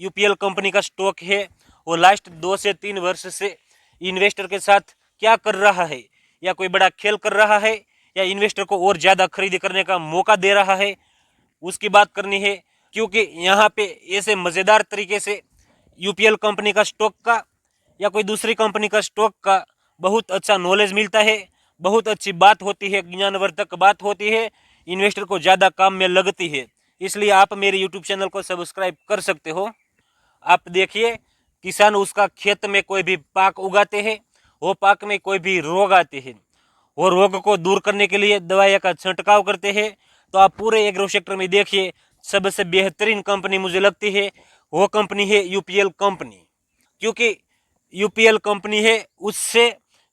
UPL company का stock है वो लास्ट 2 से 3 वर्ष से इन्वेस्टर के साथ क्या कर रहा है, या कोई बड़ा खेल कर रहा है, या इन्वेस्टर को और ज़्यादा खरीद करने का मौका दे रहा है, उसकी बात करनी है। क्योंकि यहाँ पे ऐसे मज़ेदार तरीके से यूपीएल कंपनी का स्टॉक का या कोई दूसरी कंपनी का स्टॉक का बहुत अच्छा नॉलेज मिलता है, बहुत अच्छी बात होती है, ज्ञानवर्धक बात होती है, इन्वेस्टर को ज़्यादा काम में लगती है। इसलिए आप मेरे यूट्यूब चैनल को सब्सक्राइब कर सकते हो। आप देखिए, किसान उसका खेत में कोई भी पाक उगाते हैं, वो पाक में कोई भी रोग आते हैं, वो रोग को दूर करने के लिए दवाइयों का छिड़काव करते हैं। तो आप पूरे एग्रो सेक्टर में देखिए, सबसे बेहतरीन कंपनी मुझे लगती है वो कंपनी है यूपीएल कंपनी। क्योंकि यूपीएल कंपनी है उससे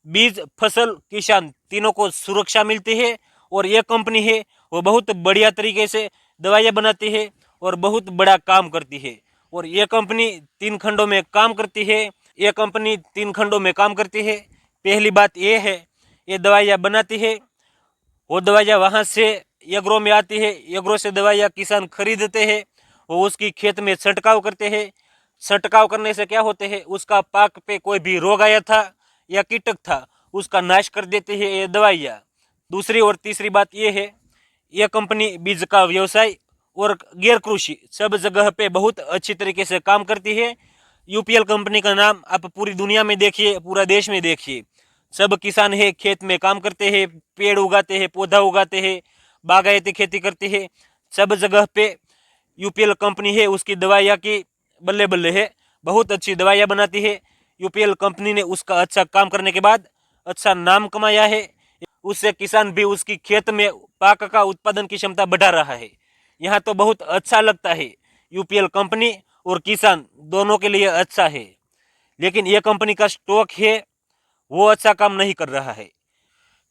बीज, फसल, किसान तीनों को सुरक्षा मिलती है। और ये कंपनी है वो बहुत बढ़िया तरीके से दवाइयाँ बनाती है और बहुत बड़ा काम करती है। और ये कंपनी 3 खंडों में काम करती है। ये कंपनी 3 खंडों में काम करती है। पहली बात ये है, ये दवाइयाँ बनाती है, वो दवाइयाँ वहाँ से एग्रो में आती है, एग्रो से दवाइयाँ किसान खरीदते हैं, वो उसकी खेत में छिड़काव करते हैं। छिड़काव करने से क्या होते हैं, उसका पाक पे कोई भी रोग आया था या कीटक था उसका नाश कर देते हैं ये दवाइयाँ। दूसरी और तीसरी बात ये है, यह कंपनी बीज का व्यवसाय और गैर कृषि सब जगह पे बहुत अच्छी तरीके से काम करती है। यूपीएल कंपनी का नाम आप पूरी दुनिया में देखिए, पूरा देश में देखिए, सब किसान है खेत में काम करते हैं, पेड़ उगाते हैं, पौधा उगाते हैं, बागायती खेती करते हैं, सब जगह पे यूपीएल कंपनी है उसकी दवाइयाँ की बल्ले बल्ले है, बहुत अच्छी दवाइयाँ बनाती है। यूपीएल कंपनी ने उसका अच्छा काम करने के बाद अच्छा नाम कमाया है, उससे किसान भी उसकी खेत में पाक का उत्पादन की क्षमता बढ़ा रहा है। यहाँ तो बहुत अच्छा लगता है, यूपीएल कंपनी और किसान दोनों के लिए अच्छा है। लेकिन यह कंपनी का स्टॉक है वो अच्छा काम नहीं कर रहा है।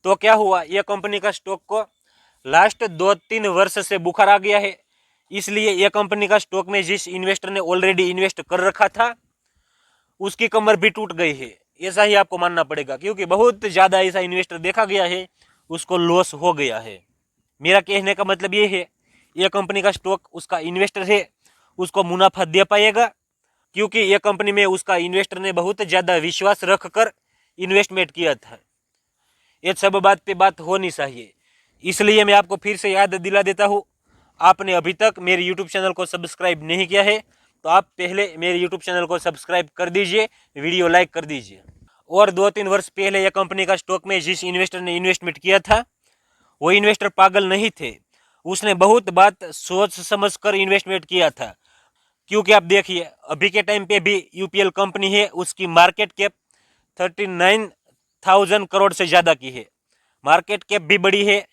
तो क्या हुआ, यह कंपनी का स्टॉक को लास्ट 2-3 वर्ष से बुखार आ गया है। इसलिए यह कंपनी का स्टॉक में जिस इन्वेस्टर ने ऑलरेडी इन्वेस्ट कर रखा था उसकी कमर भी टूट गई है, ऐसा ही आपको मानना पड़ेगा। क्योंकि बहुत ज़्यादा ऐसा इन्वेस्टर देखा गया है उसको लॉस हो गया है। मेरा कहने का मतलब ये है, यह कंपनी का स्टॉक उसका इन्वेस्टर है उसको मुनाफा दे पाएगा, क्योंकि यह कंपनी में उसका इन्वेस्टर ने बहुत ज़्यादा विश्वास रख कर इन्वेस्टमेंट किया था। ये सब बात पे बात होनी चाहिए। इसलिए मैं आपको फिर से याद दिला देता हूँ, आपने अभी तक मेरे यूट्यूब चैनल को सब्सक्राइब नहीं किया है तो आप पहले मेरे यूट्यूब चैनल को सब्सक्राइब कर दीजिए, वीडियो लाइक कर दीजिए। और 2-3 वर्ष पहले यह कंपनी का स्टॉक में जिस इन्वेस्टर ने इन्वेस्टमेंट किया था वो इन्वेस्टर पागल नहीं थे, उसने बहुत बात सोच समझ कर इन्वेस्टमेंट किया था। क्योंकि आप देखिए, अभी के टाइम पे भी यूपीएल कंपनी है उसकी मार्केट कैप 39,000 करोड़ से ज़्यादा की है, मार्केट कैप भी बड़ी है।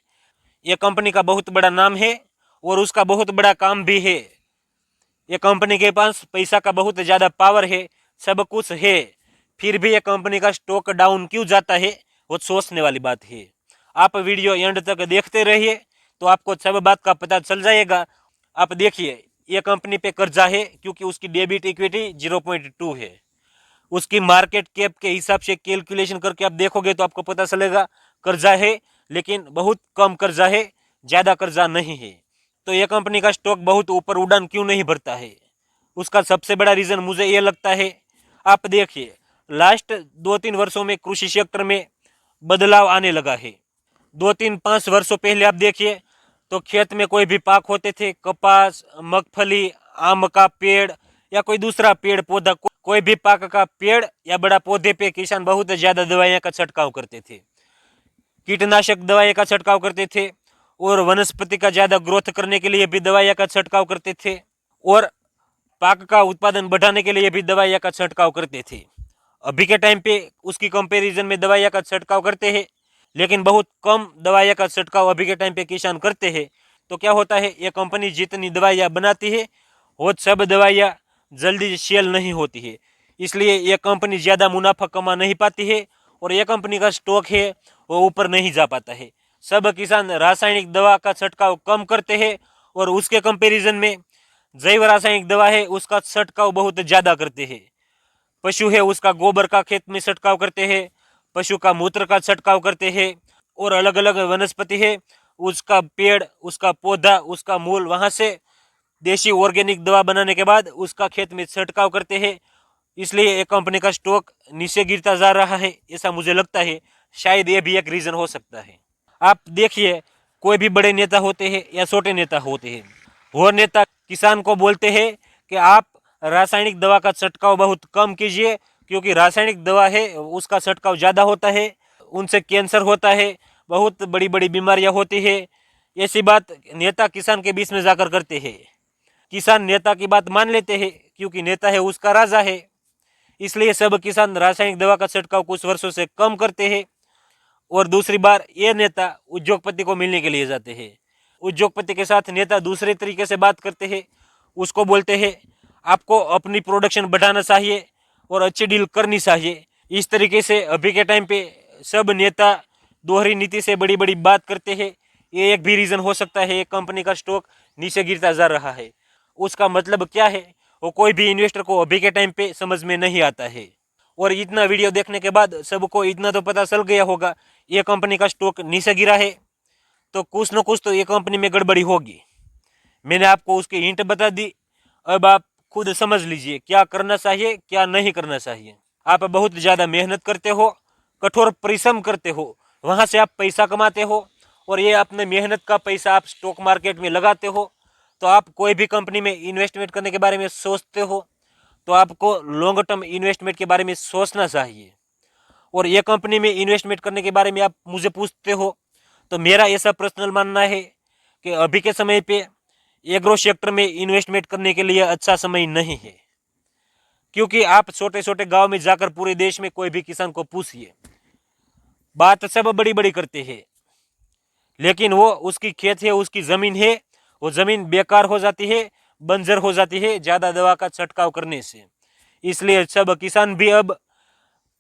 यह कंपनी का बहुत बड़ा नाम है और उसका बहुत बड़ा काम भी है। ये कंपनी के पास पैसा का बहुत ज़्यादा पावर है, सब कुछ है, फिर भी ये कंपनी का स्टॉक डाउन क्यों जाता है वो सोचने वाली बात है। आप वीडियो एंड तक देखते रहिए तो आपको सब बात का पता चल जाएगा। आप देखिए, ये कंपनी पे कर्जा है क्योंकि उसकी डेबिट इक्विटी 0.2 है। उसकी मार्केट कैप के हिसाब से कैलकुलेशन करके आप देखोगे तो आपको पता चलेगा कर्जा है, लेकिन बहुत कम कर्जा है, ज़्यादा कर्जा नहीं है। तो यह कंपनी का स्टॉक बहुत ऊपर उड़ान क्यों नहीं भरता है, उसका सबसे बड़ा रीज़न मुझे ये लगता है, आप देखिए लास्ट 2-3 वर्षों में कृषि सेक्टर में बदलाव आने लगा है। 2-3-5 वर्षों पहले आप देखिए तो खेत में कोई भी पाक होते थे, कपास, मूंगफली, आम का पेड़ या कोई दूसरा पेड़ पौधा, कोई भी पाक का पेड़ या बड़ा पौधे पे किसान बहुत ज़्यादा दवाइयाँ का छिड़काव करते थे, कीटनाशक दवाई का छिड़काव करते थे, और वनस्पति का ज़्यादा ग्रोथ करने के लिए भी दवाइयाँ का छिड़काव करते थे, और पाक का उत्पादन बढ़ाने के लिए भी दवाइयाँ का छिड़काव करते थे। अभी के टाइम पे उसकी कंपैरिजन में दवाइयाँ का छिड़काव करते हैं, लेकिन बहुत कम दवाइयाँ का छिड़काव अभी के टाइम पे किसान करते हैं। तो क्या होता है, ये कंपनी जितनी दवाइयाँ बनाती है वो सब दवाइयाँ जल्दी सेल नहीं होती है, इसलिए ये कंपनी ज़्यादा मुनाफा कमा नहीं पाती है और ये कंपनी का स्टॉक है वो ऊपर नहीं जा पाता है। सब किसान रासायनिक दवा का छिड़काव कम करते हैं और उसके कंपैरिजन में जैव रासायनिक दवा है उसका छिड़काव बहुत ज़्यादा करते हैं। पशु है उसका गोबर का खेत में छिड़काव करते हैं, पशु का मूत्र का छिड़काव करते हैं, और अलग अलग वनस्पति है उसका पेड़, उसका पौधा, उसका मूल, वहाँ से देशी ऑर्गेनिक दवा बनाने के बाद उसका खेत में छिड़काव करते हैं, इसलिए एक कंपनी का स्टॉक नीचे गिरता जा रहा है, ऐसा मुझे लगता है। शायद ये भी एक रीजन हो सकता है। आप देखिए, कोई भी बड़े नेता होते हैं या छोटे नेता होते हैं, वो नेता किसान को बोलते हैं कि आप रासायनिक दवा का छिड़काव बहुत कम कीजिए, क्योंकि रासायनिक दवा है उसका छिड़काव ज़्यादा होता है, उनसे कैंसर होता है, बहुत बड़ी बड़ी बीमारियां होती है। ऐसी बात नेता किसान के बीच में जाकर करते हैं। किसान नेता की बात मान लेते हैं, क्योंकि नेता है उसका राजा है, इसलिए सब किसान रासायनिक दवा का छिड़काव कुछ वर्षों से कम करते हैं। और दूसरी बार ये नेता उद्योगपति को मिलने के लिए जाते हैं। उद्योगपति के साथ नेता दूसरे तरीके से बात करते हैं, उसको बोलते हैं आपको अपनी प्रोडक्शन बढ़ाना चाहिए और अच्छी डील करनी चाहिए। इस तरीके से अभी के टाइम पे सब नेता दोहरी नीति से बड़ी बड़ी बात करते हैं। ये एक भी रीज़न हो सकता है, एक कंपनी का स्टॉक नीचे गिरता जा रहा है। उसका मतलब क्या है वो कोई भी इन्वेस्टर को अभी के टाइम पे समझ में नहीं आता है। और इतना वीडियो देखने के बाद सबको इतना तो पता चल गया होगा, ये कंपनी का स्टॉक नीचे गिरा है तो कुछ न कुछ तो ये कंपनी में गड़बड़ी होगी। मैंने आपको उसकी हिंट बता दी, अब आप खुद समझ लीजिए क्या करना चाहिए क्या नहीं करना चाहिए। आप बहुत ज़्यादा मेहनत करते हो, कठोर परिश्रम करते हो, वहाँ से आप पैसा कमाते हो, और ये अपने मेहनत का पैसा आप स्टॉक मार्केट में लगाते हो, तो आप कोई भी कंपनी में इन्वेस्टमेंट करने के बारे में सोचते हो तो आपको लॉन्ग टर्म इन्वेस्टमेंट के बारे में सोचना चाहिए। और ये कंपनी में इन्वेस्टमेंट करने के बारे में आप मुझे पूछते हो, तो मेरा ऐसा पर्सनल मानना है कि अभी के समय पे एग्रो सेक्टर में इन्वेस्टमेंट करने के लिए अच्छा समय नहीं है। क्योंकि आप छोटे छोटे गांव में जाकर पूरे देश में कोई भी किसान को पूछिए, बात सब बड़ी बड़ी करते हैं, लेकिन वो उसकी खेत है उसकी ज़मीन है, वो ज़मीन बेकार हो जाती है, बंजर हो जाती है ज़्यादा दवा का छिड़काव करने से। इसलिए सब किसान भी अब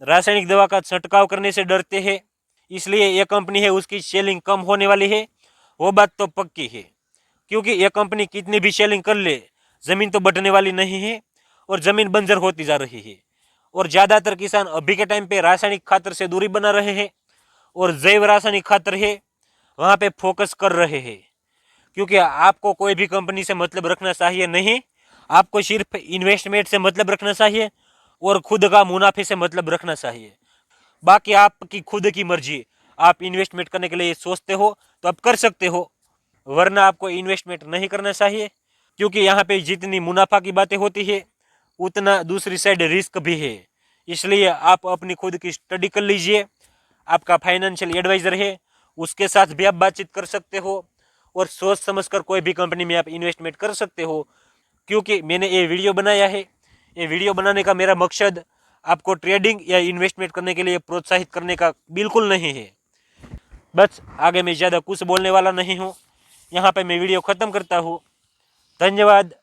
रासायनिक दवा का छिड़काव करने से डरते हैं। इसलिए ये कंपनी है उसकी सेलिंग कम होने वाली है, वो बात तो पक्की है। क्योंकि ये कंपनी कितनी भी सेलिंग कर ले, ज़मीन तो बढ़ने वाली नहीं है और ज़मीन बंजर होती जा रही है। और ज़्यादातर किसान अभी के टाइम पे रासायनिक खातर से दूरी बना रहे हैं और जैव रासायनिक खातर है वहाँ पे फोकस कर रहे हैं। क्योंकि आपको कोई भी कंपनी से मतलब रखना चाहिए नहीं, आपको सिर्फ इन्वेस्टमेंट से मतलब रखना चाहिए और खुद का मुनाफे से मतलब रखना चाहिए। बाकी आपकी खुद की मर्जी, आप इन्वेस्टमेंट करने के लिए सोचते हो तो आप कर सकते हो, वरना आपको इन्वेस्टमेंट नहीं करना चाहिए। क्योंकि यहाँ पे जितनी मुनाफा की बातें होती है उतना दूसरी साइड रिस्क भी है। इसलिए आप अपनी खुद की स्टडी कर लीजिए, आपका फाइनेंशियल एडवाइजर है उसके साथ भी आप बातचीत कर सकते हो और सोच समझकर कोई भी कंपनी में आप इन्वेस्टमेंट कर सकते हो। क्योंकि मैंने ये वीडियो बनाया है, ये वीडियो बनाने का मेरा मकसद आपको ट्रेडिंग या इन्वेस्टमेंट करने के लिए प्रोत्साहित करने का बिल्कुल नहीं है। बस आगे मैं ज़्यादा कुछ बोलने वाला नहीं हूँ, यहाँ पे मैं वीडियो ख़त्म करता हूँ। धन्यवाद।